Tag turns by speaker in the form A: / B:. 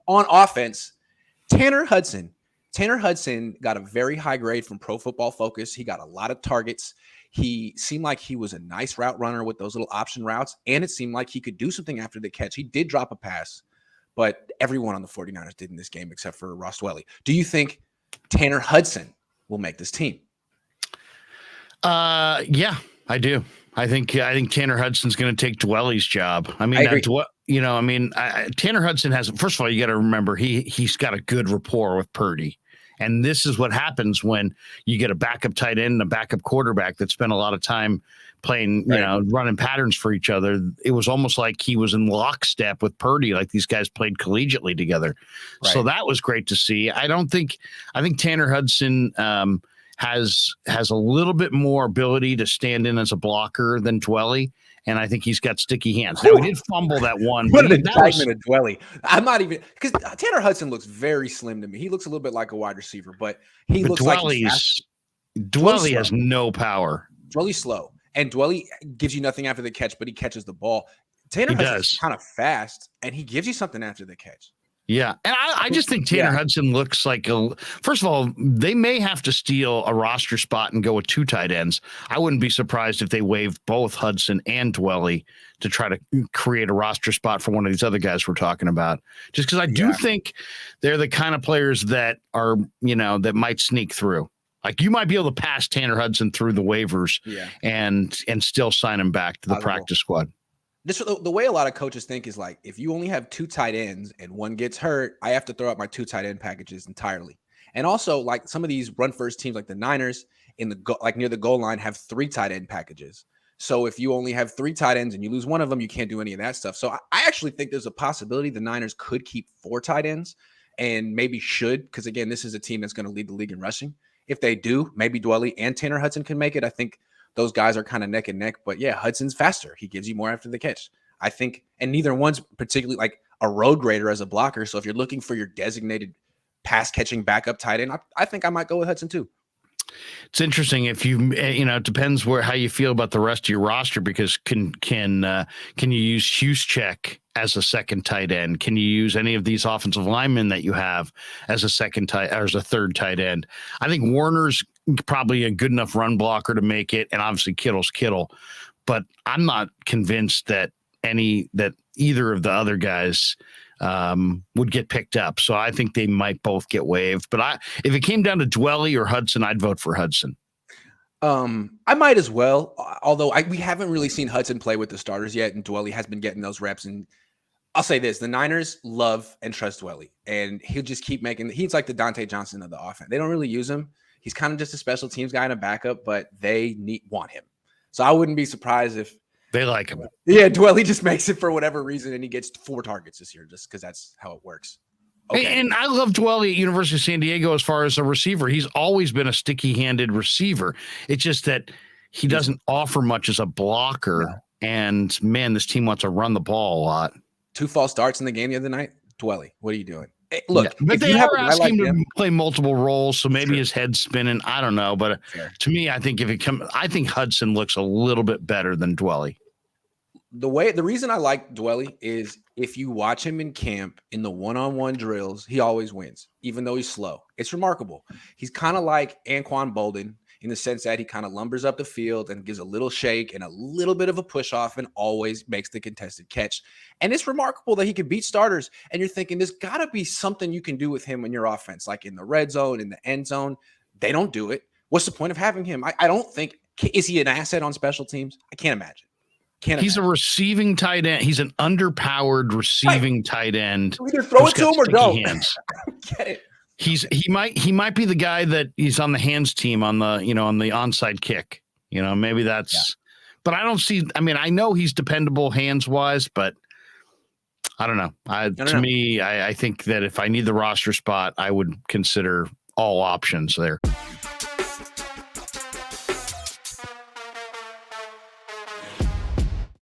A: on offense, Tanner Hudson. Tanner Hudson got a very high grade from Pro Football Focus. He got a lot of targets. He seemed like he was a nice route runner with those little option routes, and it seemed like he could do something after the catch. He did drop a pass, but everyone on the 49ers did in this game except for Ross Dwelley. Do you think Tanner Hudson will make this team?
B: Yeah, I do. I think Tanner Hudson's going to take Dwelley's job. I mean, Tanner Hudson has. First of all, you got to remember he's got a good rapport with Purdy, and this is what happens when you get a backup tight end and a backup quarterback that spent a lot of time playing, running patterns for each other. It was almost like he was in lockstep with Purdy, like these guys played collegiately together. Right. So that was great to see. I think Tanner Hudson has a little bit more ability to stand in as a blocker than Dwelley, and I think he's got sticky hands. Now, he did fumble that one.
A: What an indictment of Dwelley. I'm not even – because Tanner Hudson looks very slim to me. He looks a little bit like a wide receiver, but looks
B: Dwelley has no power.
A: Dwelley's slow, and Dwelley gives you nothing after the catch, but he catches the ball. Tanner Hudson's kind of fast, and he gives you something after the catch.
B: Yeah, and I just think Tanner Hudson looks like first of all, they may have to steal a roster spot and go with 2 tight ends. I wouldn't be surprised if they waived both Hudson and Dwelley to try to create a roster spot for one of these other guys we're talking about. Just because I do think they're the kind of players that are, that might sneak through. Like you might be able to pass Tanner Hudson through the waivers and still sign him back to the practice squad.
A: The way a lot of coaches think is like, if you only have 2 tight ends and one gets hurt, I have to throw out my 2 tight end packages entirely. And also, like some of these run first teams, like the Niners near the goal line, have 3 tight end packages. So if you only have 3 tight ends and you lose one of them, you can't do any of that stuff. So I actually think there's a possibility the Niners could keep 4 tight ends and maybe should, because again, this is a team that's going to lead the league in rushing. If they do, maybe Dwelley and Tanner Hudson can make it. I think those guys are kind of neck and neck, but yeah, Hudson's faster. He gives you more after the catch. I think, and neither one's particularly like a road grader as a blocker. So if you're looking for your designated pass catching backup tight end, I think I might go with Hudson too.
B: It's interesting if it depends how you feel about the rest of your roster, because can you use Juszczyk as a second tight end? Can you use any of these offensive linemen that you have as a third tight end? I think Warner's probably a good enough run blocker to make it, and obviously Kittle's Kittle, but I'm not convinced that either of the other guys would get picked up. So I think they might both get waived. But if it came down to Dwelley or Hudson, I'd vote for Hudson.
A: I might as well, although we haven't really seen Hudson play with the starters yet, and Dwelley has been getting those reps. And I'll say this, the Niners love and trust Dwelley, and he'll just keep he's like the Dante Johnson of the offense. They don't really use him. He's kind of just a special teams guy and a backup, but they want him. So I wouldn't be surprised if
B: they like him.
A: Yeah, Dwelley just makes it for whatever reason, and he gets 4 targets this year just because that's how it works.
B: Okay. And I love Dwelley at University of San Diego as far as a receiver. He's always been a sticky-handed receiver. It's just that he doesn't offer much as a blocker, and, man, this team wants to run the ball a lot. 2
A: false starts in the game the other night. Dwelley, what are you doing? Hey, look,
B: but they are asking him to play multiple roles, so maybe his head's spinning. I don't know, but to me, I think I think Hudson looks a little bit better than Dwelley.
A: The reason I like Dwelley is if you watch him in camp in the one-on-one drills, he always wins, even though he's slow. It's remarkable. He's kind of like Anquan Bolden in the sense that he kind of lumbers up the field and gives a little shake and a little bit of a push off and always makes the contested catch. And it's remarkable that he can beat starters. And you're thinking there's got to be something you can do with him in your offense, like in the red zone, in the end zone. They don't do it. What's the point of having him? I don't think – is he an asset on special teams? I can't imagine. He's
B: a receiving tight end. He's an underpowered receiving tight end.
A: Either throw it to him or don't.
B: Hands. Get it. He might be the guy that he's on the hands team on the onside kick. Maybe that's. But I don't see. I mean, I know he's dependable hands wise, but I don't know. To me, I think that if I need the roster spot, I would consider all options there.